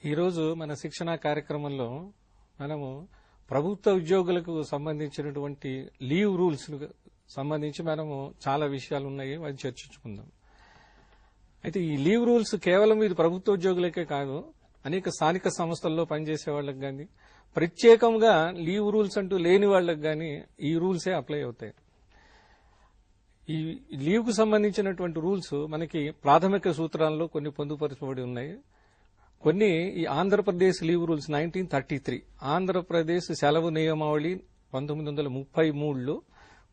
ఈరోజు మన శిక్షణా కార్యక్రమంలో మనము ప్రభుత్వ ఉద్యోగులకు సంబంధించినటువంటి లీవ్ రూల్స్ సంబంధించి మనము చాలా విషయాలు ఉన్నాయి, అది చర్చించుకుందాం. అయితే ఈ లీవ్ రూల్స్ కేవలం ఇది ప్రభుత్వ ఉద్యోగులకే కాదు, అనేక స్థానిక సంస్థల్లో పనిచేసే వాళ్ళకి కానీ, ప్రత్యేకంగా లీవ్ రూల్స్ అంటూ లేని వాళ్ళకి కానీ ఈ రూల్సే అప్లై అవుతాయి. ఈ లీవ్ కు సంబంధించినటువంటి రూల్స్ మనకి ప్రాథమిక సూత్రాల్లో కొన్ని పొందుపరచబడి ఉన్నాయి. కొన్ని ఈ ఆంధ్రప్రదేశ్ లీవ్ రూల్స్ 1933 ఆంధ్రప్రదేశ్ సెలవు నియమావళి 1933లో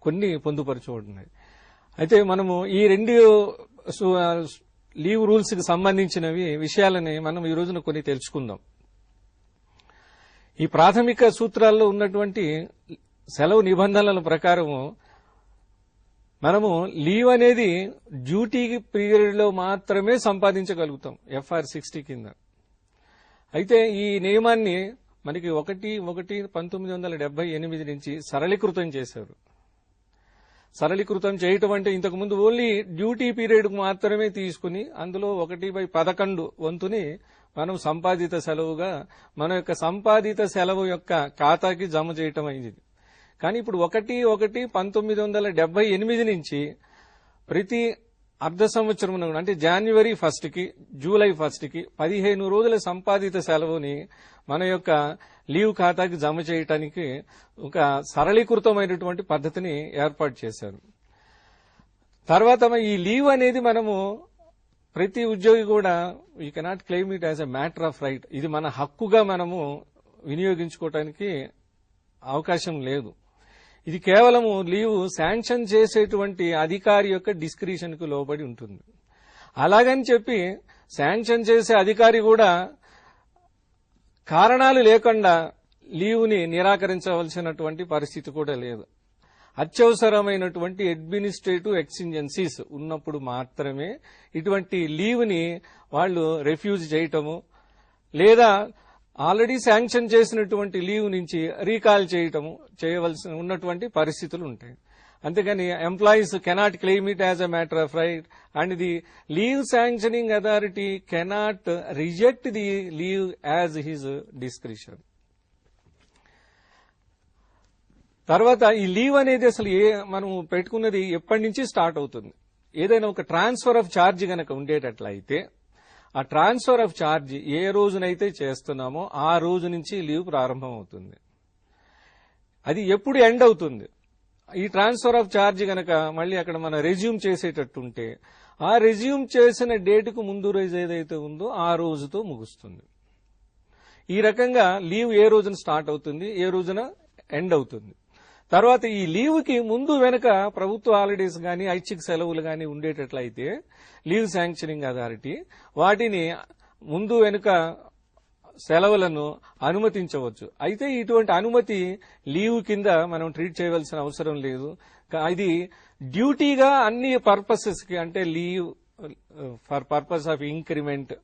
కొన్ని పొందుపరచబడినాయి. అయితే మనము ఈ రెండు లీవ్ రూల్స్ కి సంబంధించినవి విషయాలని మనం ఈ రోజున కొన్ని తెలుసుకుందాం. ఈ ప్రాథమిక సూత్రాల్లో ఉన్నటువంటి సెలవు నిబంధనల ప్రకారము మనము లీవ్ అనేది డ్యూటీ పీరియడ్ లో మాత్రమే సంపాదించగలుగుతాం FR60 కింద. అయితే ఈ నియమాన్ని మనకి 1/1/1978 నుంచి సరళీకృతం చేశారు. సరళీకృతం చేయటం అంటే ఇంతకుముందు ఓన్లీ డ్యూటీ పీరియడ్ మాత్రమే తీసుకుని అందులో 1/11 వంతుని మనం సంపాదిత సెలవుగా మన యొక్క సంపాదిత సెలవు యొక్క ఖాతాకి జమ చేయటం అయింది. కానీ ఇప్పుడు 1/1/1978 నుంచి ప్రతి అర్ధ సంవత్సరం అంటే జనవరి 1 కి జూలై 1 కి 15 రోజుల సంపాదిత సెలవుని మన యొక్క లీవ్ ఖాతాకి జమ చేయడానికి ఒక సరళీకృతమైనటువంటి పద్ధతిని ఏర్పాటు చేశారు. తర్వాత ఈ లీవ్ అనేది మనము ప్రతి ఉద్యోగి కూడా you cannot claim it as a matter of right, ఇది మన హక్కుగా మనము వినియోగించుకోవటానికి అవకాశం లేదు. ఇది కేవలము లీవ్ శాంక్షన్ చేసేటువంటి అధికారి యొక్క డిస్క్రిషన్ కు లోబడి ఉంటుంది. అలాగని చెప్పి శాంక్షన్ చేసే అధికారి కూడా కారణాలు లేకుండా లీవ్ ని నిరాకరించవలసినటువంటి పరిస్థితి కూడా లేదు. అత్యవసరమైనటువంటి అడ్మినిస్ట్రేటివ్ ఎక్సిజెన్సీస్ ఉన్నప్పుడు మాత్రమే ఇటువంటి లీవ్ ని వాళ్ళు రిఫ్యూజ్ చేయటము లేదా ఆల్రెడీ శాంక్షన్ చేసినటువంటి లీవ్ నుంచి రీకాల్ చేయవలసి ఉన్నటువంటి పరిస్థితులు ఉంటాయి. అంతేగాని employees cannot claim it as a matter of right and the leave sanctioning authority cannot reject the leave as his discretion. తర్వాత ఈ లీవ్ అనేది అసలు మనం పెట్టుకున్నది ఎప్పటి నుంచి స్టార్ట్ అవుతుంది? ఏదైనా ఒక ట్రాన్స్ఫర్ ఆఫ్ ఛార్జ్ గనక ఉండేటట్లయితే ఆ ట్రాన్స్ఫర్ ఆఫ్ ఛార్జ్ ఏ రోజునైతే చేస్తున్నామో ఆ రోజు నుంచి లీవ్ ప్రారంభం అవుతుంది. అది ఎప్పుడు ఎండ్ అవుతుంది? ఈ ట్రాన్స్ఫర్ ఆఫ్ ఛార్జ్ గనక మళ్ళీ అక్కడ మనం రెజ్యూమ్ చేసేటట్టుంటే ఆ రెజ్యూమ్ చేసిన డేటుకు ముందు రోజు ఏదైతే ఉందో ఆ రోజుతో ముగుస్తుంది. ఈ రకంగా లీవ్ ఏ రోజున స్టార్ట్ అవుతుంది, ఏ రోజున ఎండ్ అవుతుంది. తర్వాత ఈ లీవ్ కి ముందు వెనక ప్రభుత్వ హాలిడేస్ గాని ఐచ్ఛిక సెలవులు గాని ఉండేటట్లయితే లీవ్ శాంక్షనింగ్ అథారిటీ వాటిని ముందు వెనుక సెలవులను అనుమతించవచ్చు. అయితే ఇటువంటి అనుమతి లీవ్ కింద మనం ట్రీట్ చేయవలసిన అవసరం లేదు. ఇది డ్యూటీగా అన్ని పర్పసెస్ కి అంటే leave for purpose of increment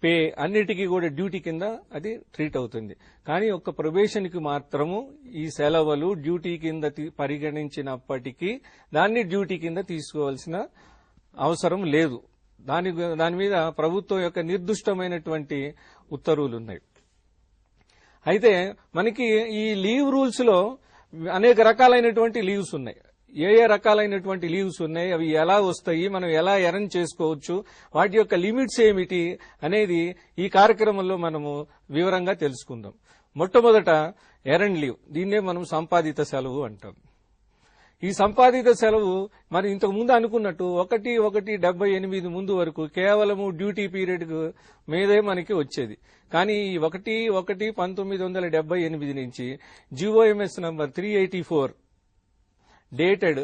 pay అన్నిటికీ కూడా డ్యూటీ కింద అది ట్రీట్ అవుతుంది. కానీ ఒక్క ప్రొబేషన్ కి మాత్రము ఈ సెలవులు డ్యూటీ కింద పరిగణించినప్పటికీ దాన్ని డ్యూటీ కింద తీసుకోవాల్సిన అవసరం లేదు. దాని మీద ప్రభుత్వం యొక్క నిర్దిష్టమైనటువంటి ఉత్తర్వులు ఉన్నాయి. అయితే మనకి ఈ లీవ్ రూల్స్ లో అనేక రకాలైనటువంటి లీవ్స్ ఉన్నాయి. ఏ రకాలైనటువంటి లీవ్స్ ఉన్నాయి, అవి ఎలా వస్తాయి, మనం ఎలా ఎర్న్ చేసుకోవచ్చు, వాటి యొక్క లిమిట్స్ ఏమిటి అనేది ఈ కార్యక్రమంలో మనము వివరంగా తెలుసుకుందాం. మొట్టమొదట ఎర్న్ లీవ్, దీన్నే మనం సంపాదిత సెలవు అంటాం. ఈ సంపాదిత సెలవు మనం ఇంతకు ముందు అనుకున్నట్టు 1/1/78 ముందు వరకు కేవలము డ్యూటీ పీరియడ్ మీదే మనకి వచ్చేది. కానీ 1/1/1978 నుంచి GOMS నంబర్ 384 డేటెడ్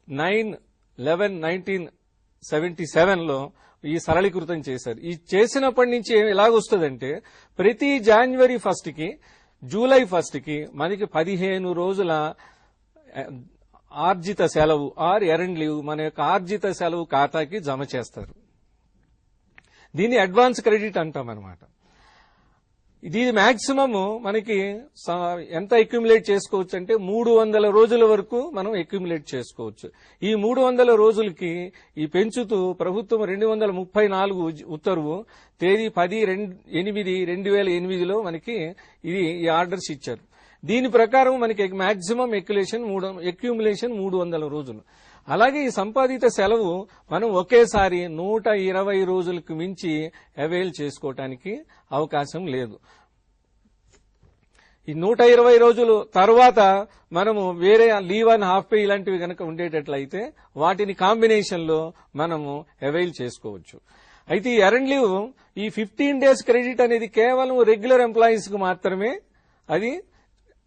9/11/1977 లో ఈ సరళీకృతం చేశారు. ఈ చేసినప్పటి నుంచి ఎలాగొస్తుందంటే ప్రతి జనవరి 1 కి జూలై 1 కి మనకి 15 రోజుల ఆర్జిత సెలవు ఆర్ ఎర్న్డ్ లీవ్ మన యొక్క ఆర్జిత సెలవు ఖాతాకి జమ చేస్తారు. దీన్ని అడ్వాన్స్ క్రెడిట్ అంటాం అన్నమాట. ఇది మాక్సిమం మనకి ఎంత అక్యుములేట్ చేసుకోవచ్చు అంటే 300 రోజుల వరకు మనం అక్యుములేట్ చేసుకోవచ్చు. ఈ 300 రోజులకి ఈ పెంచుతూ ప్రభుత్వం 234 ఉత్తర్వు తేదీ 10/8/2008లో మనకి ఈ ఆర్డర్స్ ఇచ్చారు. దీని ప్రకారం మనకి మాక్సిమం అక్యుములేషన్ 300 రోజులు. అలాగే ఈ సంపాదిత సెలవు మనం ఒకేసారి 120 రోజులకు మించి అవైల్ చేసుకోవటానికి అవకాశం లేదు. ఈ 120 రోజులు తర్వాత మనము వేరే లీవ్ అండ్ హాఫ్ పే ఇలాంటివి కనుక ఉండేటట్లయితే వాటిని కాంబినేషన్ లో మనము అవైల్ చేసుకోవచ్చు. అయితే ఈ ఎర్న్ లీవ్ ఈ 15 days క్రెడిట్ అనేది కేవలం రెగ్యులర్ ఎంప్లాయీస్ కు మాత్రమే అది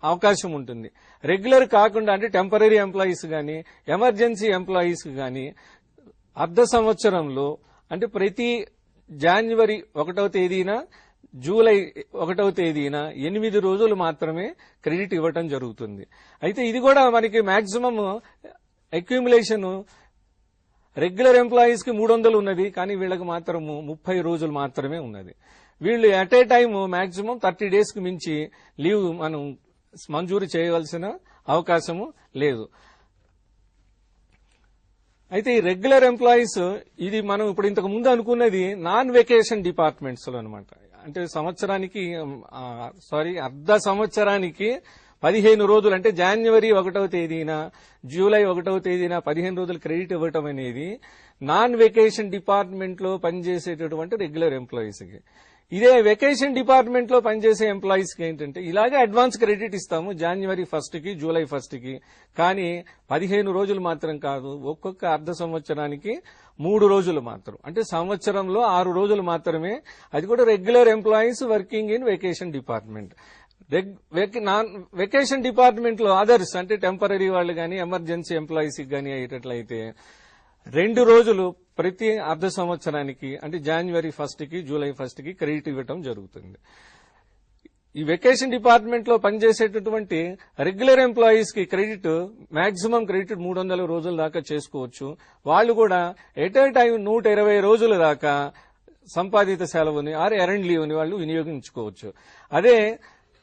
అవకాశం ఉంటుంది. రెగ్యులర్ కాకుండా అంటే టెంపరరీ ఎంప్లాయీస్ గాని ఎమర్జెన్సీ ఎంప్లాయీస్ గాని అర్ధ సంవత్సరంలో అంటే ప్రతి జనవరి 1వ తేదీన జూలై 1వ తేదీన 8 రోజులు మాత్రమే క్రెడిట్ ఇవ్వటం జరుగుతుంది. అయితే ఇది కూడా మనకి మాక్సిమం అక్యుములేషన్ రెగ్యులర్ ఎంప్లాయీస్ కి 300 ఉన్నది, కానీ వీళ్ళకి మాత్రము 30 రోజులు మాత్రమే ఉన్నది. వీళ్ళు at a time maximum 30 days కు మించి లీవ్ మనం మంజూరు చేయవలసిన అవకాశము లేదు. అయితే ఈ రెగ్యులర్ ఎంప్లాయీస్ ఇది మనం ఇప్పుడు ఇంతకు ముందు అనుకున్నది నాన్ వెకేషన్ డిపార్ట్మెంట్స్ లో అనమాట. అంటే అర్ధ సంవత్సరానికి 15 రోజులు అంటే జనవరి 1వ తేదీన జూలై 1వ తేదీన 15 రోజులు క్రెడిట్ ఇవ్వటం అనేది నాన్ వెకేషన్ డిపార్ట్మెంట్ లో పనిచేసేటటువంటి రెగ్యులర్ ఎంప్లాయీస్ కి. ఇదే వెకేషన్ డిపార్ట్మెంట్ లో పనిచేసే ఎంప్లాయీస్ కి ఏంటంటే ఇలాగే అడ్వాన్స్ క్రెడిట్ ఇస్తాము జనవరి 1st కి జూలై 1st కి, కానీ 15 రోజులు మాత్రం కాదు, ఒక్కొక్క అర్ధ సంవత్సరానికి 3 రోజులు మాత్రం, అంటే సంవత్సరంలో 6 రోజులు మాత్రమే. అది కూడా regular employees working in vacation department. Vacation department లో అదర్స్ అంటే టెంపరరీ వాళ్ళు గాని ఎమర్జెన్సీ ఎంప్లాయీస్ గాని అయ్యేటట్లయితే 2 రోజులు ప్రతి అర్ధ సంవత్సరానికి అంటే జనవరి 1st కి జూలై 1st కి క్రెడిట్ ఇవ్వటం జరుగుతుంది. ఈ వెకేషన్ డిపార్ట్మెంట్ లో పనిచేసేటటువంటి రెగ్యులర్ ఎంప్లాయీస్ కి క్రెడిట్ మాక్సిమం క్రెడిట్ 300 రోజుల దాకా చేసుకోవచ్చు. వాళ్ళు కూడా ఎట్ ఏ టైం 120 రోజుల దాకా సంపాదిత సెలవుని ఎర్న్ లీవ్ ని వాళ్ళు వినియోగించుకోవచ్చు. అదే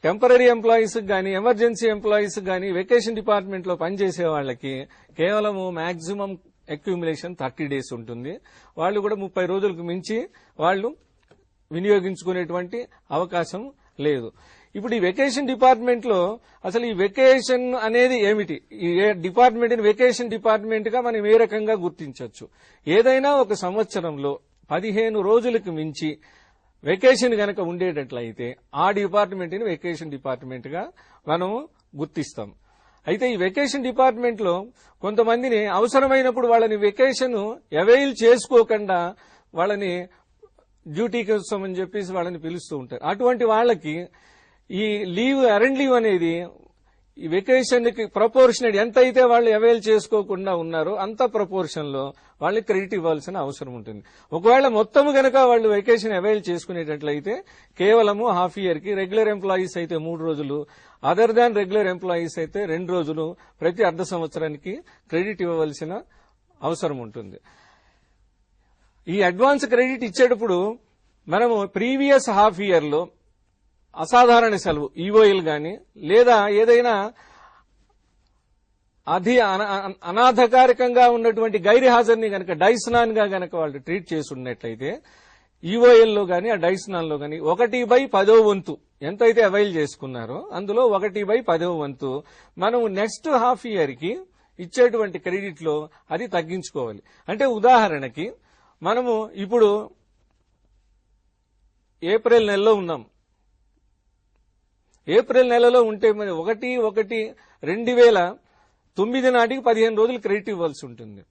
టెంపరరీ ఎంప్లాయీస్ గాని ఎమర్జెన్సీ ఎంప్లాయీస్ గాని వెకేషన్ డిపార్ట్మెంట్ లో పనిచేసే వాళ్ళకి కేవలం మాక్సిమం అక్యుములేషన్ 30 days ఉంటుంది. వాళ్ళు కూడా 30 రోజులకు మించి వాళ్ళు వినియోగించుకునేటువంటి అవకాశం లేదు. ఇప్పుడు ఈ వెకేషన్ డిపార్ట్మెంట్ లో అసలు ఈ వెకేషన్ అనేది ఏమిటి, ఈ డిపార్ట్మెంట్ వెకేషన్ డిపార్ట్మెంట్ గా మనం ఏ రకంగా గుర్తించవచ్చు? ఏదైనా ఒక సంవత్సరంలో 15 రోజులకు మించి వెకేషన్ గనక ఉండేటట్లయితే ఆ డిపార్ట్మెంట్ ని వెకేషన్ డిపార్ట్మెంట్ గా మనం గుర్తిస్తాం. అయితే ఈ వెకేషన్ డిపార్ట్మెంట్ లో కొంతమందిని అవసరమైనప్పుడు వాళ్ళని వెకేషన్ అవైల్ చేసుకోకుండా వాళ్ళని డ్యూటీ కోసం అని చెప్పేసి వాళ్ళని పిలుస్తూ ఉంటారు. అటువంటి వాళ్ళకి ఈ లీవ్ ఎర్న్ లీవ్ అనేది ఈ వెకేషన్ కి ప్రపోర్షనెట్ ఎంతైతే వాళ్ళు అవైల్ చేసుకోకుండా ఉన్నారో అంత ప్రపోర్షన్ లో వాళ్ళకి క్రెడిట్ ఇవ్వాల్సిన అవసరం ఉంటుంది. ఒకవేళ మొత్తం గనక వాళ్ళు వెకేషన్ అవైల్ చేసుకునేటట్లయితే కేవలము హాఫ్ ఇయర్ కి, రెగ్యులర్ ఎంప్లాయీస్ అయితే 3 రోజులు, అదర్ దాన్ రెగ్యులర్ ఎంప్లాయీస్ అయితే 2 రోజులు ప్రతి అర్ధ సంవత్సరానికి క్రెడిట్ ఇవ్వవలసిన అవసరం ఉంటుంది. ఈ అడ్వాన్స్ క్రెడిట్ ఇచ్చేటప్పుడు మనము ప్రీవియస్ హాఫ్ ఇయర్ లో అసాధారణ సెలవు ఈఓఎల్ గాని లేదా ఏదైనా అనాథకారికంగా ఉన్నటువంటి గైర్ హాజరుని గనక డైస్నాన్ గా గనక వాళ్ళు ట్రీట్ చేసి ఉన్నట్లయితే ఈఓఎల్ లో గాని ఆ డైస్నాన్ లో గాని 1/10వ వంతు ఎంతైతే అవైల్ చేసుకున్నారో అందులో 1/10వ వంతు మనం నెక్స్ట్ హాఫ్ ఇయర్ కి ఇచ్చేటువంటి క్రెడిట్ లో అది తగ్గించుకోవాలి. అంటే ఉదాహరణకి మనము ఇప్పుడు ఏప్రిల్ నెలలో ఉన్నాం. ఏప్రిల్ నెలలో ఉంటే మరి 1/1/2009 నాటికి 15 రోజులు క్రెడిట్ ఇవ్వాల్సి ఉంటుంది.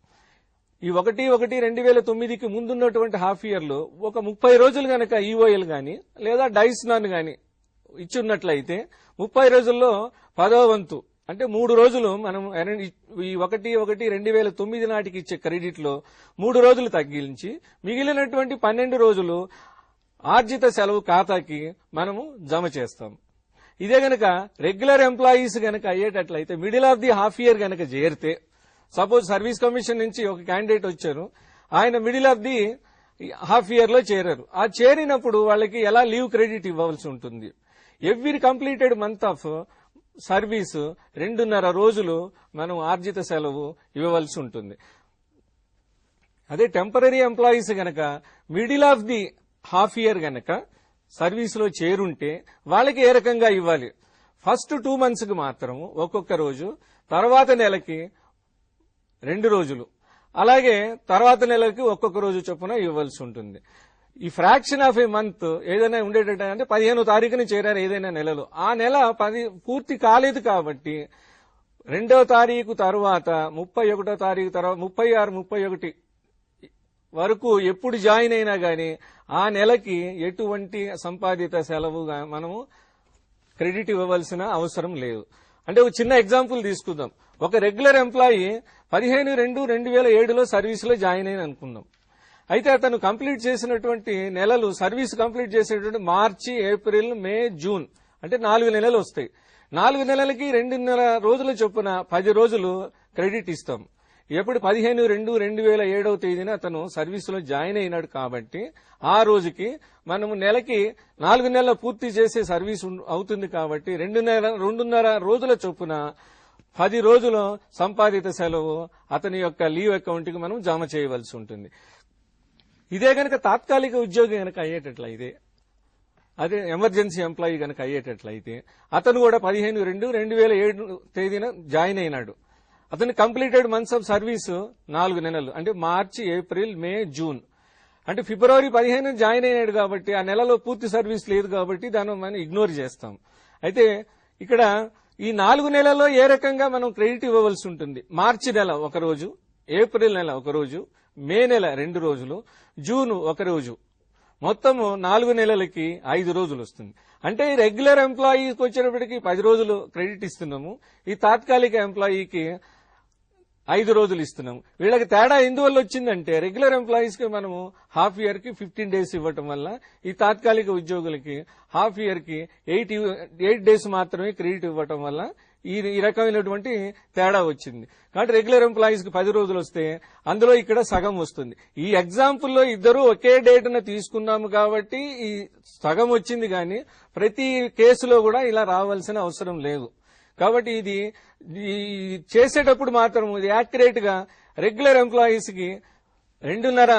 ఈ 1/1/2009కి ముందున్నటువంటి హాఫ్ ఇయర్ లో ఒక 30 రోజులు గనక ఈఓఎల్ గాని లేదా డైస్నాన్ గాని ఇచ్చున్నట్లయితే 30 రోజుల్లో 10వ వంతు అంటే 3 రోజులు మనం ఈ 1/1/2009 నాటికి ఇచ్చే క్రెడిట్ లో 3 రోజులు తగ్గించి మిగిలినటువంటి 12 రోజులు ఆర్జిత సెలవు ఖాతాకి మనము జమ చేస్తాం. ఇదే గనక రెగ్యులర్ ఎంప్లాయీస్ గనక అయ్యేటట్లయితే middle of the half year గనక చేరితే, సపోజ్ సర్వీస్ కమిషన్ నుంచి ఒక క్యాండిడేట్ వచ్చారు, ఆయన middle of the half year లో చేరారు. ఆ చేరినప్పుడు వాళ్ళకి ఎలా లీవ్ క్రెడిట్ ఇవ్వవలసి ఉంటుంది? Every completed month of service 2.5 రోజులు మనం ఆర్జిత సెలవు ఇవ్వవలసి ఉంటుంది. అదే టెంపరరీ ఎంప్లాయీస్ గనక middle of the half year గనక సర్వీస్ లో చేరుంటే వాళ్ళకి ఏ రకంగా ఇవ్వాలి? ఫస్ట్ 2 months కి మాత్రం ఒక్కొక్క రోజు, తర్వాత నెలకి 2 రోజులు, అలాగే తర్వాత నెలకి ఒక్కొక్క రోజు చొప్పున ఇవ్వాల్సి ఉంటుంది. ఈ ఫ్రాక్షన్ ఆఫ్ ఏ మంత్ ఏదైనా ఉండేటంటే 15వ తారీఖున చేరారు ఏదైనా నెలలో, ఆ నెల పూర్తి కాలేదు కాబట్టి 2వ తారీఖు తర్వాత 31వ తారీఖు తర్వాత 36, 31 వరకు ఎప్పుడు జాయిన్ అయినా గానీ ఆ నెలకి ఎటువంటి సంపాదిత సెలవుగా మనము క్రెడిట్ ఇవ్వవలసిన అవసరం లేదు. అంటే ఒక చిన్న ఎగ్జాంపుల్ తీసుకుందాం. ఒక రెగ్యులర్ ఎంప్లాయీ 15/2/2007లో సర్వీసులో జాయిన్ అయిన అనుకుందాం. అయితే అతను కంప్లీట్ చేసినటువంటి నెలలు, సర్వీస్ కంప్లీట్ చేసేటువంటి మార్చి, ఏప్రిల్, మే, జూన్ అంటే 4 నెలలు వస్తాయి. 4 నెలలకి 2.5 రోజుల చొప్పున 10 రోజులు క్రెడిట్ ఇస్తాం. ఎప్పుడు 15/2/2007 అతను సర్వీసులో జాయిన్ అయినాడు కాబట్టి ఆ రోజుకి మనము నెలకి 4 నెలల పూర్తి చేసే సర్వీస్ అవుతుంది కాబట్టి 2.5 రోజుల చొప్పున 10 రోజుల సంపాదిత సెలవు అతని యొక్క లీవ్ అకౌంట్ కి మనం జమ చేయవలసి ఉంటుంది. ఇదే గనక తాత్కాలిక ఉద్యోగి గనక అయ్యేటట్లయితే, అదే ఎమర్జెన్సీ ఎంప్లాయీ గనక అయ్యేటట్లయితే అతను కూడా 15/2/2007 జాయిన్ అయినాడు. అతని కంప్లీటెడ్ మంత్స్ ఆఫ్ సర్వీస్ 4 నెలలు అంటే మార్చి, ఏప్రిల్, మే, జూన్. అంటే ఫిబ్రవరి 15 జాయిన్ అయినాడు కాబట్టి ఆ నెలలో పూర్తి సర్వీస్ లేదు కాబట్టి దాన్ని మనం ఇగ్నోర్ చేస్తాం. అయితే ఇక్కడ ఈ 4 నెలల్లో ఏ రకంగా మనం క్రెడిట్ ఇవ్వవలసి ఉంటుంది? మార్చి నెల 1 రోజు, ఏప్రిల్ నెల 1 రోజు, మే నెల 2 రోజులు, జూన్ 1 రోజు, మొత్తము 4 నెలలకి 5 రోజులు వస్తుంది. అంటే ఈ రెగ్యులర్ ఎంప్లాయీకి వచ్చేటప్పటికి 10 రోజులు క్రెడిట్ ఇస్తున్నాము, ఈ తాత్కాలిక ఎంప్లాయీకి 5 రోజులు ఇస్తున్నాము. వీళ్ళకి తేడా ఎందువల్ల వచ్చిందంటే రెగ్యులర్ ఎంప్లాయీస్ కి మనము హాఫ్ ఇయర్ కి 15 days ఇవ్వటం వల్ల ఈ తాత్కాలిక ఉద్యోగులకి హాఫ్ ఇయర్ కి 8 days మాత్రమే క్రెడిట్ ఇవ్వటం వల్ల ఈ రకమైనటువంటి తేడా వచ్చింది. కాబట్టి రెగ్యులర్ ఎంప్లాయీస్ కి 10 రోజులు వస్తే అందులో ఇక్కడ సగం వస్తుంది. ఈ ఎగ్జాంపుల్లో ఇద్దరు ఒకే డేట్ను తీసుకున్నాము కాబట్టి ఈ సగం వచ్చింది, కానీ ప్రతి కేసులో కూడా ఇలా రావాల్సిన అవసరం లేదు. కాబట్టి ఇది చేసేటప్పుడు మాత్రం ఇది యాక్యురేట్ గా రెగ్యులర్ ఎంప్లాయీస్ కి 2.5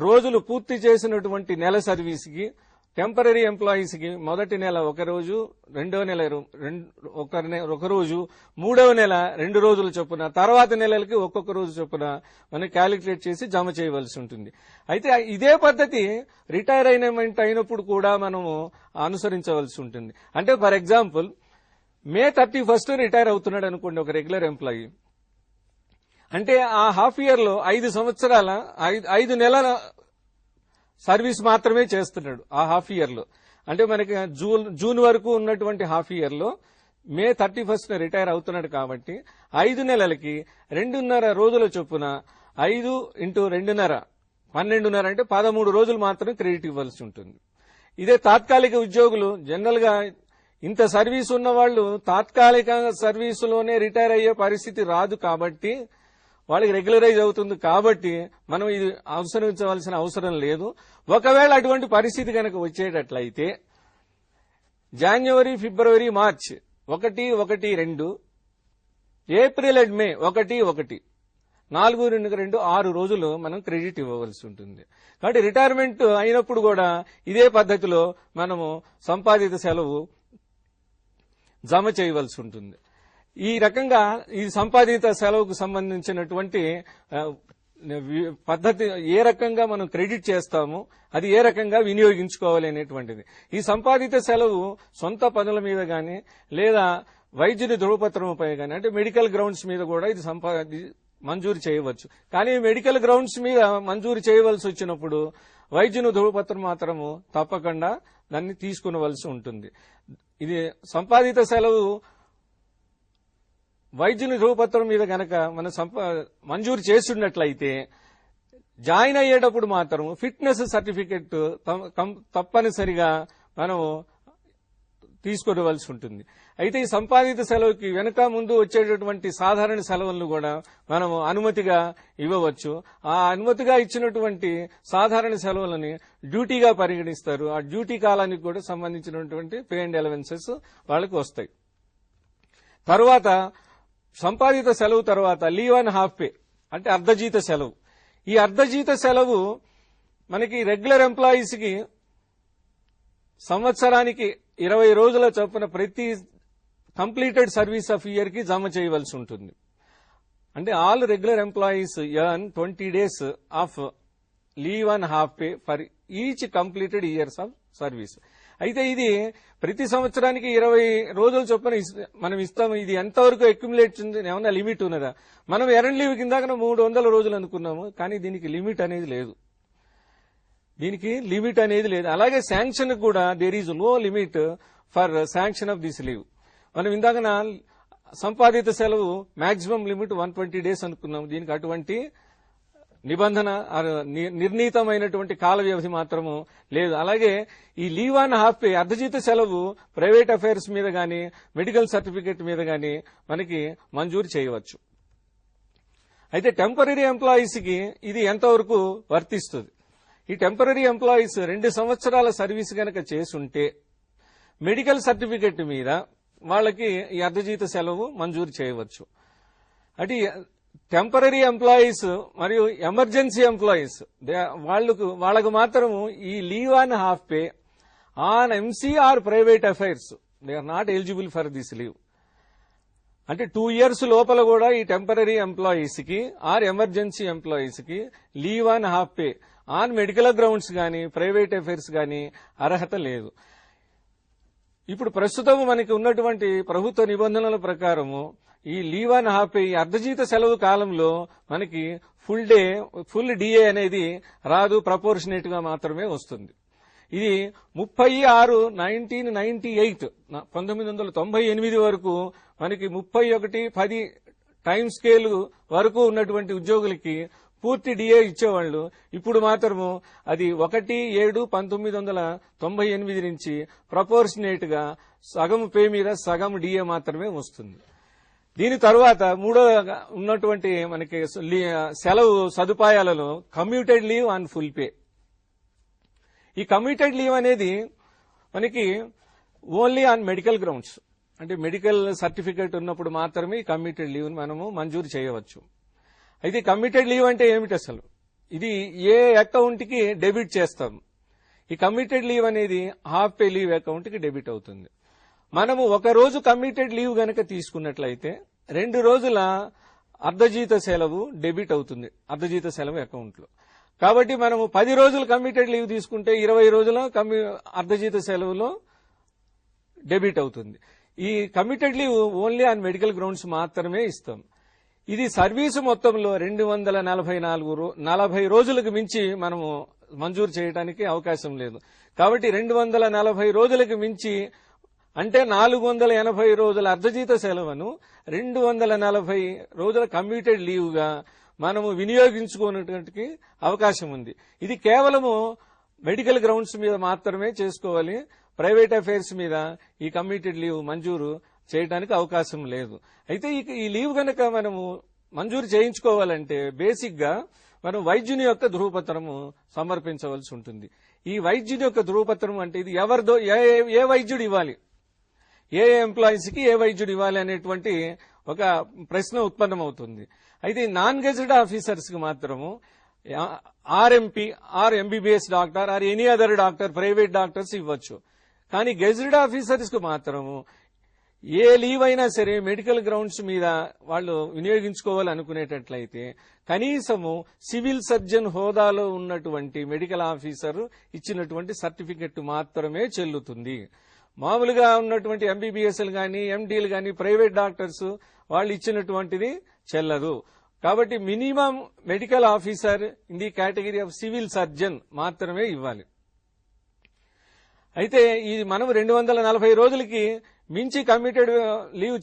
రోజులు పూర్తి చేసినటువంటి నెల సర్వీస్ కి, టెంపరరీ ఎంప్లాయీస్ కి మొదటి నెల 1 రోజు, రెండవ నెల 1 రోజు, మూడవ నెల 2 రోజుల చొప్పున, తర్వాత నెలలకి ఒక్కొక్క రోజు చొప్పున మనం క్యాలిక్యులేట్ చేసి జమ చేయవలసి ఉంటుంది. అయితే ఇదే పద్ధతి రిటైర్ అయినప్పుడు కూడా మనము అనుసరించవలసి ఉంటుంది. అంటే ఫర్ ఎగ్జాంపుల్ మే 31 రిటైర్ అవుతున్నాడు అనుకోండి ఒక రెగ్యులర్ ఎంప్లాయీ. అంటే ఆ హాఫ్ ఇయర్ లో 5 సంవత్సరాల 5 నెలల సర్వీస్ మాత్రమే చేస్తున్నాడు ఆ హాఫ్ ఇయర్ లో. అంటే మనకి జూన్ వరకు ఉన్నటువంటి హాఫ్ ఇయర్ లో మే 31 రిటైర్ అవుతున్నాడు కాబట్టి 5 నెలలకి 2.5 రోజుల చొప్పున 5 × 2.5 12.5 అంటే 13 రోజులు మాత్రం క్రెడిట్ ఇవ్వాల్సి ఉంటుంది. ఇదే తాత్కాలిక ఉద్యోగులు జనరల్ గా ఇంత సర్వీస్ ఉన్న వాళ్ళు తాత్కాలిక సర్వీసులోనే రిటైర్ అయ్యే పరిస్థితి రాదు కాబట్టి, వాళ్ళకి రెగ్యులరైజ్ అవుతుంది కాబట్టి మనం ఇది అనుసరించవలసిన అవసరం లేదు. ఒకవేళ అటువంటి పరిస్థితి కనుక వచ్చేటట్లయితే జనవరి, ఫిబ్రవరి, మార్చ్ 1, 1, 2, ఏప్రిల్ అండ్ మే 1, 1, 4, 2, 2 6 రోజులు మనం క్రెడిట్ ఇవ్వవలసి ఉంటుంది. కాబట్టి రిటైర్మెంట్ అయినప్పుడు కూడా ఇదే పద్ధతిలో మనము సంపాదిత సెలవు జమ చేయవలసి ఉంటుంది. ఈ రకంగా ఈ సంపాదిత సెలవుకు సంబంధించినటువంటి పద్ధతి ఏ రకంగా మనం క్రెడిట్ చేస్తామో అది ఏ రకంగా వినియోగించుకోవాలి అనేటువంటిది. ఈ సంపాదిత సెలవు సొంత పనుల మీద గాని లేదా వైద్యుని ధృవపత్రంపై గాని అంటే మెడికల్ గ్రౌండ్స్ మీద కూడా ఇది మంజూరు చేయవచ్చు. కానీ మెడికల్ గ్రౌండ్స్ మీద మంజూరు చేయవలసి వచ్చినప్పుడు వైద్యుని ధృవపత్రం మాత్రము తప్పకుండా దాన్ని తీసుకునవలసి ఉంటుంది. ఇది సంపాదిత సెలవు వైద్యుని ధృవపత్రం మీద గనక మనం మంజూరు చేస్తున్నట్లయితే జాయిన్ అయ్యేటప్పుడు మాత్రం ఫిట్నెస్ సర్టిఫికెట్ తప్పనిసరిగా మనం తీసుకురావాల్సి ఉంటుంది. అయితే ఈ సంపాదిత సెలవుకి వెనుక ముందు వచ్చేటటువంటి సాధారణ సెలవులను కూడా మనం అనుమతిగా ఇవ్వవచ్చు. ఆ అనుమతిగా ఇచ్చినటువంటి సాధారణ సెలవులని డ్యూటీగా పరిగణిస్తారు. ఆ డ్యూటీ కాలానికి కూడా సంబంధించినటువంటి పే అండ్ అలవెన్సెస్ వాళ్ళకి వస్తాయి. తర్వాత సంపాదిత సెలవు తర్వాత లీవ్ అండ్ హాఫ్ పే అంటే అర్ధజీత సెలవు. ఈ అర్ధజీత సెలవు మనకి రెగ్యులర్ ఎంప్లాయీస్ కి సంవత్సరానికి 20 రోజుల చొప్పున ప్రతి కంప్లీటెడ్ సర్వీస్ ఆఫ్ ఇయర్ కి జమ చేయవలసి ఉంటుంది. అంటే all regular employees earn 20 days of leave and half pay for each completed years of service. అయితే ఇది ప్రతి సంవత్సరానికి 20 రోజుల చొప్పున మనం ఇస్తాము. ఇది ఎంతవరకు అక్యుములేట్ ఏమన్నా లిమిట్ ఉన్నదా? మనం ఎర్న్ లీవ్ కింద 300 రోజులు అనుకున్నాము, కానీ దీనికి లిమిట్ అనేది లేదు. అలాగే శాంక్షన్ కూడా there is no limit for sanction of this leave. మనం ఇందాక సంపాదిత సెలవు మాక్సిమం లిమిట్ 120 days అనుకున్నాం. దీనికి అటువంటి నిబంధన నిర్ణీతమైనటువంటి కాల వ్యవధి మాత్రము లేదు. అలాగే ఈ లీవ్ అండ్ హాఫ్ పే అర్ధజీత సెలవు ప్రైవేట్ అఫైర్స్ మీద గాని మెడికల్ సర్టిఫికెట్ మీద గాని మనకి మంజూరు చేయవచ్చు. అయితే టెంపరరీ ఎంప్లాయీస్ కి ఇది ఎంతవరకు వర్తిస్తుంది? ఈ టెంపరరీ ఎంప్లాయీస్ 2 సంవత్సరాల సర్వీస్ గనక చేసుంటే మెడికల్ సర్టిఫికెట్ మీద వాళ్ళకి ఈ అర్ధజీత సెలవు మంజూరు చేయవచ్చు. అంటే టెంపరరీ ఎంప్లాయీస్ మరియు ఎమర్జెన్సీ ఎంప్లాయీస్ వాళ్ళకు మాత్రము ఈ leave and half pay on MCR private affairs they are not eligible for this leave. అంటే 2 years లోపల కూడా ఈ టెంపరరీ ఎంప్లాయీస్ కి ఆర్ ఎమర్జెన్సీ ఎంప్లాయీస్ కి leave and half pay on medical grounds గాని ప్రైవేట్ అఫైర్స్ గాని అర్హత లేదు. ఇప్పుడు ప్రస్తుతం మనకి ఉన్నటువంటి ప్రభుత్వ నిబంధనల ప్రకారము ఈ లీవ్ అండ్ హాఫ్ పే ఈ అర్ధజీత సెలవు కాలంలో మనకి ఫుల్ డిఏ అనేది రాదు, ప్రపోర్షనేట్ గా మాత్రమే వస్తుంది. ఇది 36/1998 1998 వరకు మనకి 31/10 టైం స్కేల్ వరకు ఉన్నటువంటి ఉద్యోగులకి పూర్తి డిఏ ఇచ్చేవాళ్లు. ఇప్పుడు మాత్రము అది 1/7/1998 నుంచి ప్రపోర్షనేట్ గా సగం పే మీద సగం డిఏ మాత్రమే వస్తుంది. దీని తర్వాత మూడో ఉన్నటువంటి మనకి సెలవు సదుపాయాలలో commuted leave and full pay. ఈ కమ్యూటెడ్ లీవ్ అనేది మనకి ఓన్లీ ఆన్ మెడికల్ గ్రౌండ్స్, అంటే మెడికల్ సర్టిఫికేట్ ఉన్నప్పుడు మాత్రమే ఈ కమ్యూటెడ్ లీవ్ మనము మంజూరు చేయవచ్చు. అయితే కమ్యూటెడ్ లీవ్ అంటే ఏమిటి అసలు? ఇది ఏ అకౌంట్ కి డెబిట్ చేస్తాం? ఈ కమ్యూటెడ్ లీవ్ అనేది హాఫ్ పే లీవ్ అకౌంట్ కి డెబిట్ అవుతుంది. మనము ఒక రోజు కమ్యూటెడ్ లీవ్ గనక తీసుకున్నట్లయితే 2 రోజుల అర్ధజీత సెలవు డెబిట్ అవుతుంది అర్ధజీత సెలవు అకౌంట్ లో. కాబట్టి మనము 10 రోజులు కమ్యూటెడ్ లీవ్ తీసుకుంటే 20 రోజుల అర్ధజీత సెలవులో డెబిట్ అవుతుంది. ఈ commuted leave only on medical grounds మాత్రమే ఇస్తాం. ఇది సర్వీసు మొత్తంలో 240 రోజులకు మించి మనము మంజూరు చేయడానికి అవకాశం లేదు. కాబట్టి 240 రోజులకు మించి అంటే 480 రోజుల అర్ధజీత సెలవును 240 రోజుల కమ్యూటెడ్ లీవ్ గా మనము వినియోగించుకునేటువంటి అవకాశం ఉంది. ఇది కేవలము మెడికల్ గ్రౌండ్స్ మీద మాత్రమే చేసుకోవాలి. ప్రైవేట్ అఫైర్స్ మీద ఈ కమ్యూటెడ్ లీవ్ మంజూరు చేయడానికి అవకాశం లేదు. అయితే ఈ లీవ్ గనక మనము మంజూరు చేయించుకోవాలంటే బేసిక్ గా మనం వైద్యుని యొక్క ధృవపత్రము సమర్పించవలసి ఉంటుంది. ఈ వైద్యుని యొక్క ధృవపత్రం అంటే ఇది ఎవరిదో ఏ వైద్యుడు ఇవ్వాలి, ఏ ఎంప్లాయీస్ కి ఏ వైద్యుడు ఇవ్వాలి అనేటువంటి ఒక ప్రశ్న ఉత్పన్నమవుతుంది. అయితే నాన్ గెజెటెడ్ ఆఫీసర్స్ కి మాత్రము RMP or MBBS doctor or any other doctor private doctors ఇవ్వచ్చు. కానీ గెజెటెడ్ ఆఫీసర్స్ కు మాత్రము ఏ లీవ్ అయినా సరే మెడికల్ గ్రౌండ్స్ మీద వాళ్ళు వినియోగించుకోవాలనుకునేటట్లయితే కనీసము సివిల్ సర్జన్ హోదాలో ఉన్నటువంటి మెడికల్ ఆఫీసర్ ఇచ్చినటువంటి సర్టిఫికెట్ మాత్రమే చెల్లుతుంది. మామూలుగా ఉన్నటువంటి ఎంబీబీఎస్లు గాని ఎండీలు గాని ప్రైవేట్ డాక్టర్స్ వాళ్ళు ఇచ్చినటువంటిది చెల్లదు. కాబట్టి minimum medical officer in the category of civil surgeon మాత్రమే ఇవ్వాలి. అయితే ఇది మనం 240 రోజులకి మించి కమ్యూటెడ్ లీవ్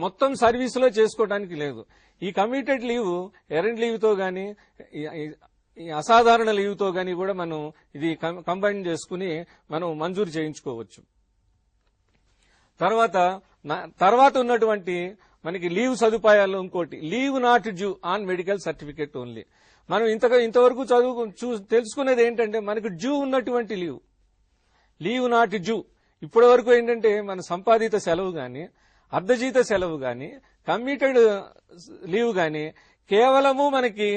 మొత్తం సర్వీసులో చేసుకోవడానికి లేదు. ఈ కమ్యూటెడ్ లీవ్ ఎర్న్ లీవ్ తో గాని అసాధారణ లీవ్ తో గాని కూడా మనం ఇది కంబైన్ చేసుకుని మనం మంజూరు చేయించుకోవచ్చు. తర్వాత ఉన్నటువంటి మనకి లీవ్ సదుపాయాలు ఇంకోటి leave not due on medical certificate only. మనం ఇంతవరకు తెలుసుకునేది ఏంటంటే మనకు డ్యూ ఉన్నటువంటి లీవ్ నాట్ డ్యూ. ఇప్పటి వరకు ఏంటంటే మన సంపాదిత సెలవు గాని, అర్ధజీత సెలవు గాని, కమ్యూటెడ్ లీవ్ గాని కేవలము మనకి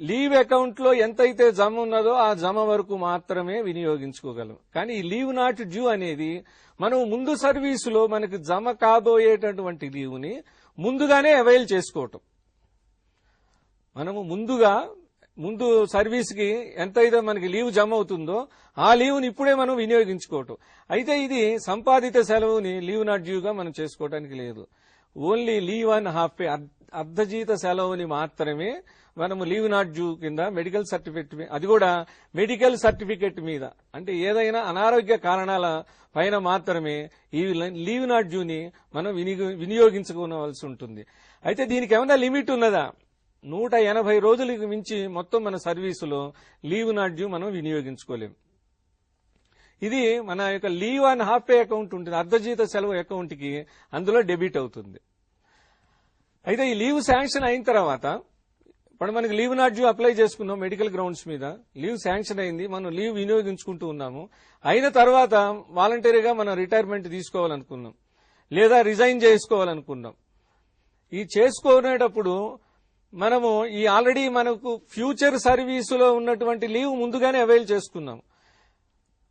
లీవ్ అకౌంట్ లో ఎంతైతే జమ ఉన్నదో ఆ జమ వరకు మాత్రమే వినియోగించుకోగలం. కానీ ఈ లీవ్ నాట్ డ్యూ అనేది మనం ముందు సర్వీసులో మనకు జమ కాబోయేటటువంటి లీవ్ని ముందుగానే అవైల్ చేసుకోవటం. మనము ముందు సర్వీస్ కి ఎంతైతే మనకి లీవ్ జమ అవుతుందో ఆ లీవ్ని ఇప్పుడే మనం వినియోగించుకోవటం. అయితే ఇది సంపాదిత సెలవుని లీవ్ నాట్ డ్యూగా మనం చేసుకోవడానికి లేదు. Only leave and half pay అర్ధజీత సెలవుని మాత్రమే మనము లీవ్ నాట్ డ్యూ కింద మెడికల్ సర్టిఫికెట్, అది కూడా మెడికల్ సర్టిఫికెట్ మీద, అంటే ఏదైనా అనారోగ్య కారణాల పైన మాత్రమే ఈ లీవ్ నాట్ డ్యూని మనం వినియోగించుకోవాల్సి ఉంటుంది. అయితే దీనికి ఏమైనా లిమిట్ ఉన్నదా? 180 రోజులకు మించి మొత్తం మన సర్వీసులో లీవ్ నాట్ డ్యూ మనం వినియోగించుకోలేం. ఇది మన యొక్క leave and half pay account ఉంటుంది, అర్ధజీత సెలవు అకౌంట్ కి అందులో డెబిట్ అవుతుంది. అయితే ఈ లీవ్ శాంక్షన్ అయిన తర్వాత ఇప్పుడు మనకి లీవ్ నాట్ డ్యూ అప్లై చేసుకున్నాం మెడికల్ గ్రౌండ్స్ మీద, లీవ్ శాంక్షన్ అయింది, మనం లీవ్ వినియోగించుకుంటూ ఉన్నాము. అయిన తర్వాత వాలంటరీగా మనం రిటైర్మెంట్ తీసుకోవాలనుకున్నాం లేదా రిజైన్ చేసుకోవాలనుకున్నాం. ఈ చేసుకునేటప్పుడు మనము ఈ ఆల్రెడీ మనకు ఫ్యూచర్ సర్వీసులో ఉన్నటువంటి లీవ్ ముందుగానే అవైల్ చేసుకున్నాం.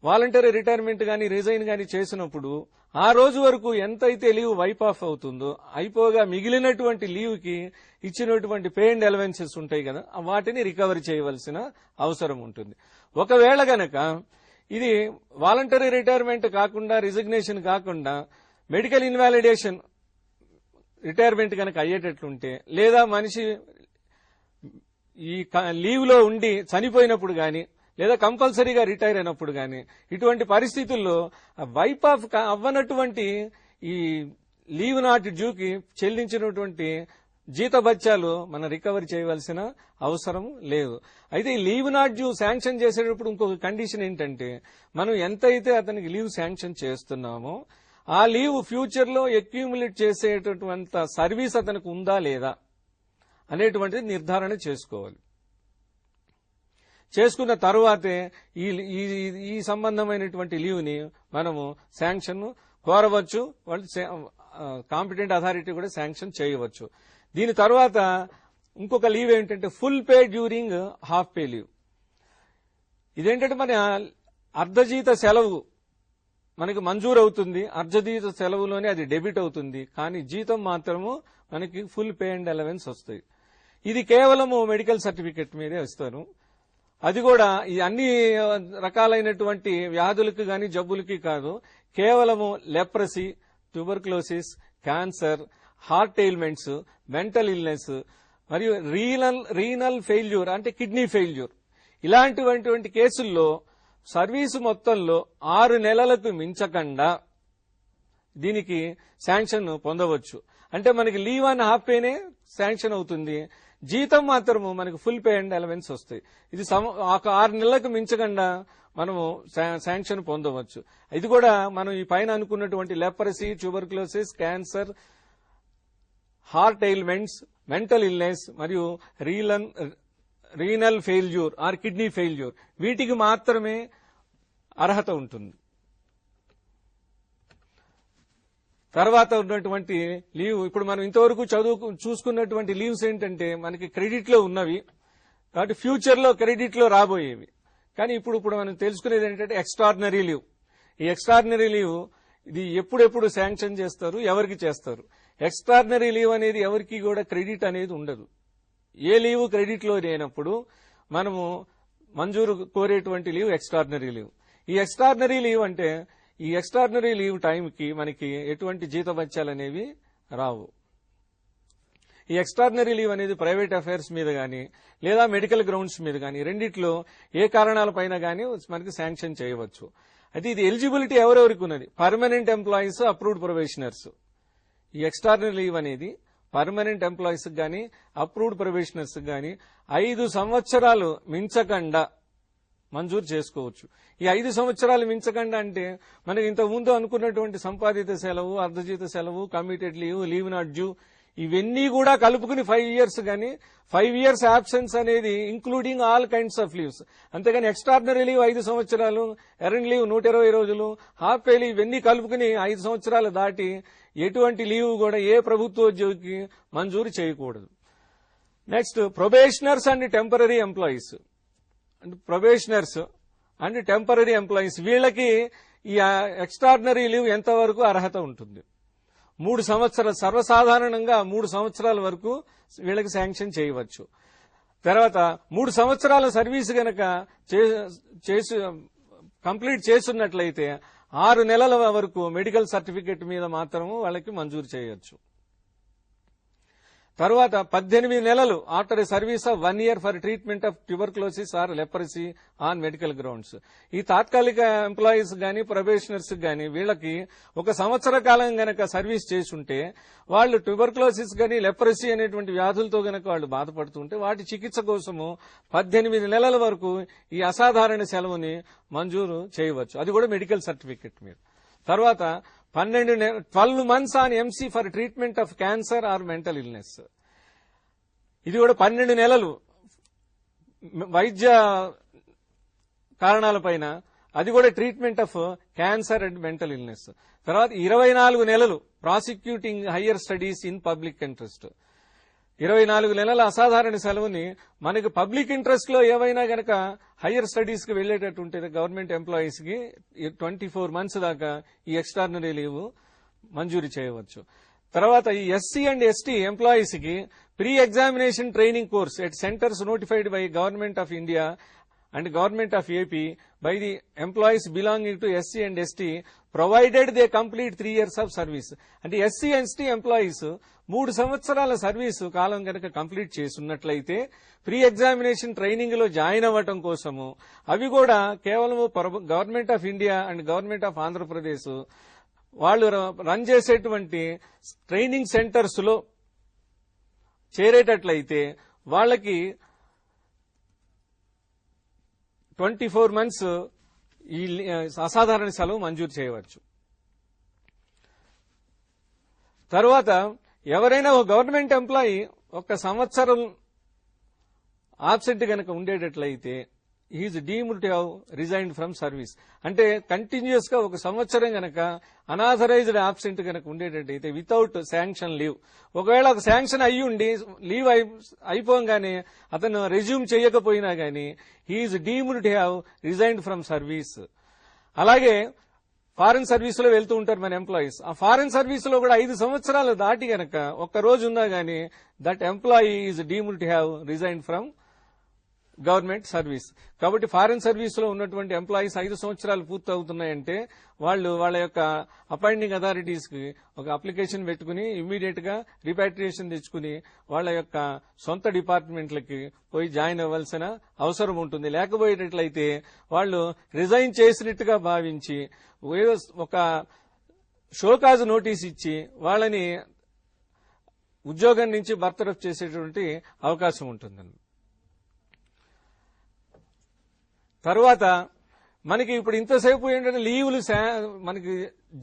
వాలంటరీ రిటైర్మెంట్ గాని రిజైన్ గాని చేసినప్పుడు ఆ రోజు వరకు ఎంతైతే లీవ్ వైప్ ఆఫ్ అవుతుందో అయిపోగా మిగిలినటువంటి లీవ్ కి ఇచ్చినటువంటి పే అండ్ అలవెన్సెస్ ఉంటాయి కదా, వాటిని రికవరీ చేయవలసిన అవసరం ఉంటుంది. ఒకవేళ గనక ఇది వాలంటరీ రిటైర్మెంట్ కాకుండా, రిజిగ్నేషన్ కాకుండా మెడికల్ ఇన్వాలిడేషన్ రిటైర్మెంట్ కనుక అయ్యేటట్లుంటే, లేదా మనిషి ఈ లీవ్ లో ఉండి చనిపోయినప్పుడు గాని లేదా కంపల్సరీగా రిటైర్ అయినప్పుడు గాని, ఇటువంటి పరిస్థితుల్లో వైప్ ఆఫ్ అవ్వనటువంటి ఈ లీవ్ నాట్ డ్యూకి చెల్లించినటువంటి జీతభత్యాలు మనం రికవరీ చేయవలసిన అవసరం లేదు. అయితే ఈ లీవ్ నాట్ డ్యూ శాంక్షన్ చేసేటప్పుడు ఇంకొక కండిషన్ ఏంటంటే, మనం ఎంతైతే అతనికి లీవ్ శాంక్షన్ చేస్తున్నామో ఆ లీవ్ ఫ్యూచర్ లో అక్యూములేట్ చేసేటటువంటి సర్వీస్ అతనికి ఉందా లేదా అనేటువంటిది నిర్ధారణ చేసుకోవాలి. చేసుకున్న తరువాతే ఈ సంబంధమైనటువంటి లీవ్ ని మనము శాంక్షన్ కోరవచ్చు, వాళ్ళు కాంపిటెంట్ అథారిటీ కూడా శాంక్షన్ చేయవచ్చు. దీని తర్వాత ఇంకొక లీవ్ ఏంటంటే full pay during half pay leave. ఇదేంటంటే మన అర్ధజీత సెలవు మనకి మంజూరు అవుతుంది, అర్ధజీత సెలవులోనే అది డెబిట్ అవుతుంది, కానీ జీతం మాత్రము మనకి ఫుల్ పే అండ్ అలవెన్స్ వస్తాయి. ఇది కేవలము మెడికల్ సర్టిఫికెట్ మీదే ఇస్తారు. అది కూడా ఈ అన్ని రకాలైనటువంటి వ్యాధులకు గాని జబ్బులకి కాదు, కేవలము leprosy, tuberculosis, cancer, heart ailments, mental illness మరియు రీనల్ ఫెయిల్యూర్ అంటే కిడ్నీ ఫెయిల్యూర్, ఇలాంటివంటి కేసుల్లో సర్వీసు మొత్తంలో 6 నెలలకు మించకుండా దీనికి శాంక్షన్ పొందవచ్చు. అంటే మనకి లీవ్ అండ్ హాఫ్ పేనే శాంక్షన్ అవుతుంది, జీతం మాత్రము మనకు ఫుల్ పే అండ్ అలవెన్స్ వస్తాయి. ఇది 6 నెలలకు మించకుండా మనము శాంక్షన్ పొందవచ్చు. ఇది కూడా మనం ఈ పైన అనుకున్నటువంటి leprosy, tuberculosis, cancer, heart ailments, mental illness మరియు renal failure or kidney failure, వీటికి మాత్రమే అర్హత ఉంటుంది. తర్వాత ఉన్నటువంటి లీవ్, ఇప్పుడు మనం ఇంతవరకు చూసుకున్నటువంటి లీవ్స్ ఏంటంటే మనకి క్రెడిట్ లో ఉన్నవి కాబట్టి ఫ్యూచర్ లో క్రెడిట్ లో రాబోయేవి. కానీ ఇప్పుడు మనం తెలుసుకునేది ఏంటంటే ఎక్స్ట్రాడినరీ లీవ్. ఈ ఎక్స్ట్రాడినరీ లీవ్ ఇది ఎప్పుడెప్పుడు శాంక్షన్ చేస్తారు, ఎవరికి చేస్తారు? ఎక్స్ట్రాడినరీ లీవ్ అనేది ఎవరికి కూడా క్రెడిట్ అనేది ఉండదు. ఏ లీవ్ క్రెడిట్ లో లేనప్పుడు మనము మంజూరు కోరేటువంటి లీవ్ ఎక్స్ట్రాడినరీ లీవ్. ఈ ఎక్స్ట్రాడినరీ లీవ్ అంటే ఈ ఎక్స్ట్రాడినరీ లీవ్ టైంకి మనకి ఎటువంటి జీతభత్యాలు అనేవి రావు. ఈ ఎక్స్ట్రాడినరీ లీవ్ అనేది ప్రైవేట్ అఫైర్స్ మీద గానీ లేదా మెడికల్ గ్రౌండ్స్ మీద గానీ రెండిట్లో ఏ కారణాలపైన గానీ మనకి శాంక్షన్ చేయవచ్చు. అయితే ఇది ఎలిజిబిలిటీ ఎవరెవరికి ఉన్నది? Permanent employees, approved probationers. ఈ ఎక్స్ట్రాడినరీ లీవ్ అనేది పర్మనెంట్ ఎంప్లాయీస్ గానీ అప్రూవ్డ్ ప్రొబేషనర్స్ గానీ 5 సంవత్సరాలు మించకుండా మంజూరు చేసుకోవచ్చు. ఈ 5 సంవత్సరాలు మించకుండా అంటే మనకి ఇంతకు ముందు అనుకున్నటువంటి సంపాదిత సెలవు, అర్ధజీత సెలవు, committed leave, leave not due ఇవన్నీ కూడా కలుపుకుని 5 ఇయర్స్ గానీ 5 ఇయర్స్ యాబ్సెన్స్ అనేది including all kinds of leaves. అంతేగాని ఎక్స్ట్రాడినరీ లీవ్ 5 సంవత్సరాలు, ఎర్న్ లీవ్ 120 రోజులు, హాఫ్ పే లీవ్ ఇవన్నీ కలుపుకుని 5 సంవత్సరాలు దాటి ఎటువంటి లీవ్ కూడా ఏ ప్రభుత్వోద్యోగికి మంజూరు చేయకూడదు. Next probationers and temporary employees. అంటే ప్రొబేషనర్స్ అండ్ టెంపరరీ ఎంప్లాయీస్ వీళ్ళకి ఈ ఎక్స్ట్రాడినరీ లీవ్ ఎంతవరకు అర్హత ఉంటుంది? 3 సంవత్సరాలు, సర్వసాధారణంగా 3 సంవత్సరాల వరకు వీళ్ళకి శాంక్షన్ చేయవచ్చు. తర్వాత 3 సంవత్సరాల సర్వీస్ గనక కంప్లీట్ చేస్తున్నట్లయితే 6 నెలల వరకు మెడికల్ సర్టిఫికెట్ మీద మాత్రం వాళ్ళకి మంజూరు చేయొచ్చు. తర్వాత 18 నెలలు after a service of 1 year for treatment of tuberculosis or leprosy on medical grounds. ఈ తాత్కాలిక ఎంప్లాయీస్ గానీ ప్రొబేషనర్స్ గానీ వీళ్ళకి 1 సంవత్సర కాలం గనక సర్వీస్ చేసుంటే వాళ్ళు ట్యూబర్క్లోసిస్ గానీ లెపరసీ అనేటువంటి వ్యాధులతో గనక వాళ్ళు బాధపడుతుంటే వాటి చికిత్స కోసము 18 నెలల వరకు ఈ అసాధారణ సెలవుని మంజూరు చేయవచ్చు. అది కూడా మెడికల్ సర్టిఫికెట్ మీద. తర్వాత 12 months on MC for treatment of cancer are mental illness. ఇది కూడా 12 నెలలు వైద్య కారణాలపైన, అది కూడా treatment of cancer and mental illness. తర్వాత 24 నెలలు prosecuting higher studies in public interest. 24 నెలల అసాధారణ సెలవుని మనకి పబ్లిక్ ఇంట్రెస్ట్ లో ఏవైనా గనక హయ్యర్ స్టడీస్ కి వెళ్లేటట్టు ఉంటే గవర్నమెంట్ ఎంప్లాయీస్ కి 24 months దాకా ఈ ఎక్స్ట్రాడినరీ లీవ్ మంజూరు చేయవచ్చు. తర్వాత ఈ ఎస్సీ అండ్ ఎస్టీ ఎంప్లాయీస్ కి pre examination training course at centres notified by government of India and government of AP by the employees belonging to SC and ST provided they complete 3 years of service. అంటే SC and ST employees 3 సంవత్సరాల service కాలం కనుక complete చేస్తున్నట్లయితే pre examination training లో join అవ్వటం కోసము అవి కూడా కేవలం government of India and government of Andhra Pradesh వాళ్ళు రన్ చేసేటువంటి ట్రైనింగ్ సెంటర్స్ లో చేరేటట్లయితే వాళ్ళకి 24 months ఈ అసాధారణ సెలవు మంజూరు చేయవచ్చు. తర్వాత ఎవరైనా ఒక గవర్నమెంట్ ఎంప్లాయీ 1 సంవత్సరం ఆబ్సెంట్ గనక ఉండేటట్లయితే is deemed to have resigned from service. అంటే కంటిన్యూస్ గా 1 సంవత్సరం గనక అనాథరైజ్డ్ ఆబ్సెంట్ గనక ఉండేటట్టయితే వితౌట్ శాంక్షన్ లీవ్, ఒకవేళ ఒక శాంక్షన్ అయ్యి ఉండి లీవ్ అయిపోగానే అతను రెజ్యూమ్ చేయకపోయినా గానీ he is deemed to have resigned from service. అలాగే ఫారెన్ సర్వీస్ లో వెళ్తూ ఉంటారు మన ఎంప్లాయీస్. ఆ ఫారెన్ సర్వీస్ లో కూడా 5 సంవత్సరాలు దాటి గనక 1 రోజు ఉన్నా గానీ that employee is deemed to have resigned from government service. కాబట్టి ఫారెన్ సర్వీస్ లో ఉన్నటువంటి ఎంప్లాయీస్ 5 సంవత్సరాలు పూర్తి అవుతున్నాయంటే వాళ్ళు వాళ్ళ యొక్క అపాయింటింగ్ అథారిటీస్ కి ఒక అప్లికేషన్ పెట్టుకుని ఇమ్మీడియట్ గా రిపాట్రియేషన్ తెచ్చుకుని వాళ్ళ యొక్క సొంత డిపార్ట్మెంట్లకి పోయి జాయిన్ అవ్వాల్సిన అవసరం ఉంటుంది. లేకపోయేటట్లయితే వాళ్ళు రిజైన్ చేసినట్టుగా భావించి ఏదో ఒక షోకాజ్ నోటీస్ ఇచ్చి వాళ్ళని ఉద్యోగం నుంచి బర్తరఫ్ చేసేటువంటి అవకాశం ఉంటుందండి. తర్వాత మనకి ఇప్పుడు ఇంతసేపు ఏంటంటే లీవులు, మనకి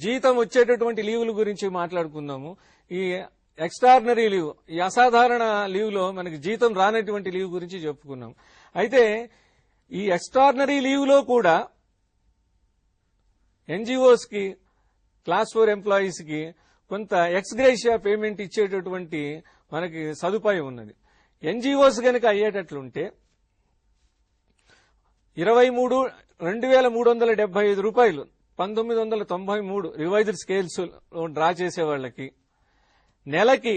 జీతం వచ్చేటటువంటి లీవుల గురించి మాట్లాడుకుందాము. ఈ ఎక్స్ట్రాడినరీ లీవ్, ఈ అసాధారణ లీవ్ లో మనకి జీతం రానటువంటి లీవ్ గురించి చెప్పుకున్నాం. అయితే ఈ ఎక్స్ట్రాడినరీ లీవ్ లో కూడా ఎన్జిఓస్ కి, క్లాస్ 4 ఎంప్లాయీస్ కి కొంత ఎక్స్గ్రేషియా పేమెంట్ ఇచ్చేటటువంటి మనకి సదుపాయం ఉన్నది. ఎన్జిఓస్ గనక అయ్యేటట్లుంటే 23,375 రూపాయలు 1993 రివైజ్డ్ స్కేల్స్ డ్రా చేసే వాళ్ళకి నెలకి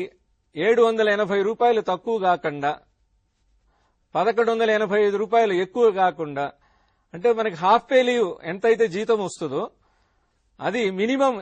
780 రూపాయలు తక్కువ కాకుండా 1185 రూపాయలు ఎక్కువ కాకుండా, అంటే మనకి హాఫ్ పే లీవ్ ఎంతైతే జీతం వస్తుందో అది మినిమం